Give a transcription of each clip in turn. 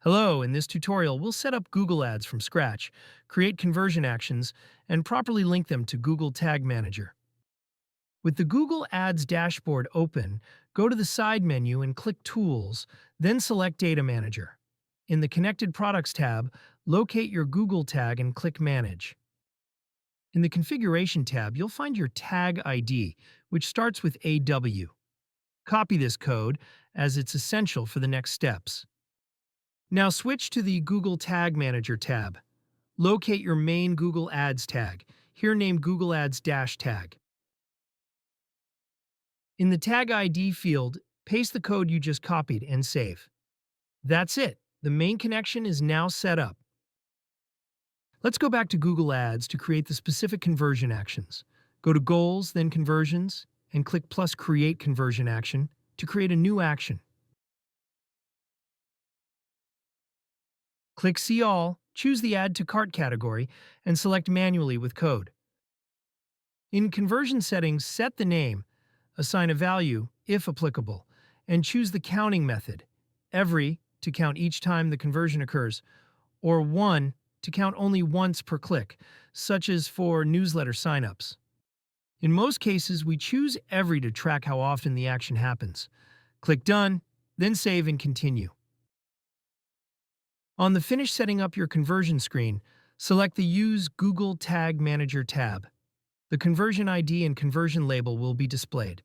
Hello, in this tutorial, we'll set up Google Ads from scratch, create conversion actions, and properly link them to Google Tag Manager. With the Google Ads dashboard open, go to the side menu and click Tools, then select Data Manager. In the Connected Products tab, locate your Google tag and click Manage. In the Configuration tab, you'll find your tag ID, which starts with AW. Copy this code, as it's essential for the next steps. Now switch to the Google Tag Manager tab. Locate your main Google Ads tag, here named Google Ads -tag. In the Tag ID field, paste the code you just copied and save. That's it. The main connection is now set up. Let's go back to Google Ads to create the specific conversion actions. Go to Goals, then Conversions, and click plus Create Conversion Action to create a new action. Click See All, choose the Add to Cart category, and select Manually with Code. In Conversion Settings, set the name, assign a value, if applicable, and choose the counting method, every to count each time the conversion occurs, or one to count only once per click, such as for newsletter signups. In most cases, we choose every to track how often the action happens. Click Done, then save and continue. On the Finish Setting Up Your Conversion screen, select the Use Google Tag Manager tab. The conversion ID and conversion label will be displayed.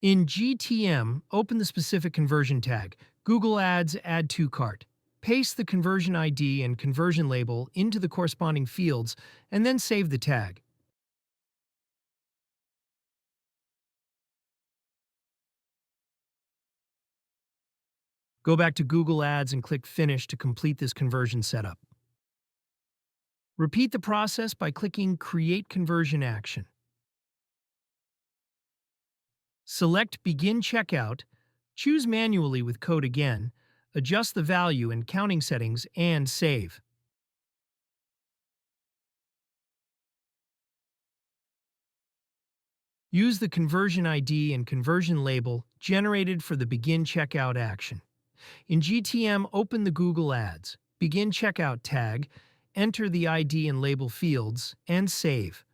In GTM, open the specific conversion tag, Google Ads Add to Cart. Paste the conversion ID and conversion label into the corresponding fields, and then save the tag. Go back to Google Ads and click Finish to complete this conversion setup. Repeat the process by clicking Create Conversion Action. Select Begin Checkout, choose Manually with Code again, adjust the value and counting settings, and save. Use the conversion ID and conversion label generated for the Begin Checkout action. In GTM, open the Google Ads, Begin Checkout tag, enter the ID and label fields, and save.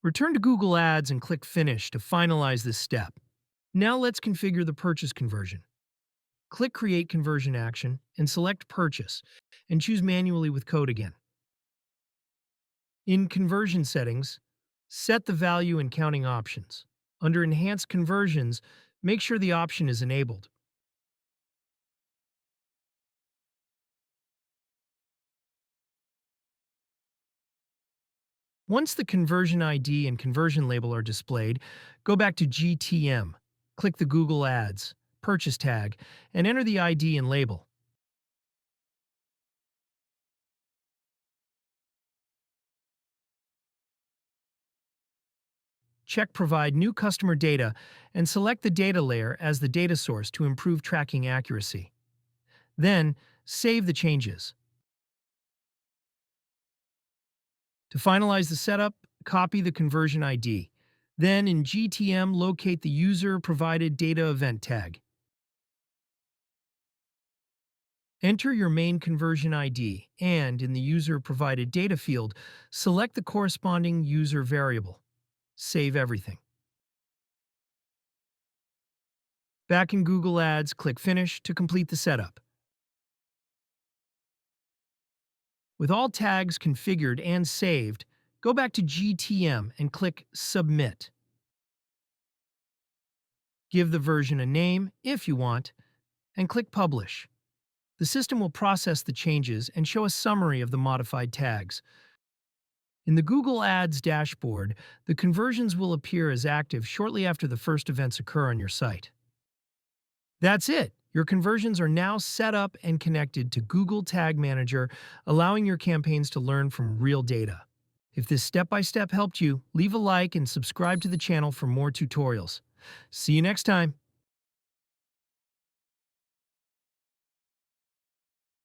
Return to Google Ads and click Finish to finalize this step. Now let's configure the purchase conversion. Click Create Conversion Action and select Purchase, and choose Manually with Code again. In Conversion Settings, set the value and counting options. Under Enhanced Conversions, make sure the option is enabled. Once the conversion ID and conversion label are displayed, go back to GTM, click the Google Ads Purchase tag, and enter the ID and label. Check Provide New Customer Data and select the data layer as the data source to improve tracking accuracy. Then, save the changes. To finalize the setup, copy the conversion ID. Then, in GTM, locate the User-Provided Data Event tag. Enter your main conversion ID and, in the User-Provided Data field, select the corresponding user variable. Save everything. Back in Google Ads, click Finish to complete the setup. With all tags configured and saved, go back to GTM and click Submit. Give the version a name, if you want, and click Publish. The system will process the changes and show a summary of the modified tags. In the Google Ads dashboard, the conversions will appear as active shortly after the first events occur on your site. That's it! Your conversions are now set up and connected to Google Tag Manager, allowing your campaigns to learn from real data. If this step-by-step helped you, leave a like and subscribe to the channel for more tutorials. See you next time!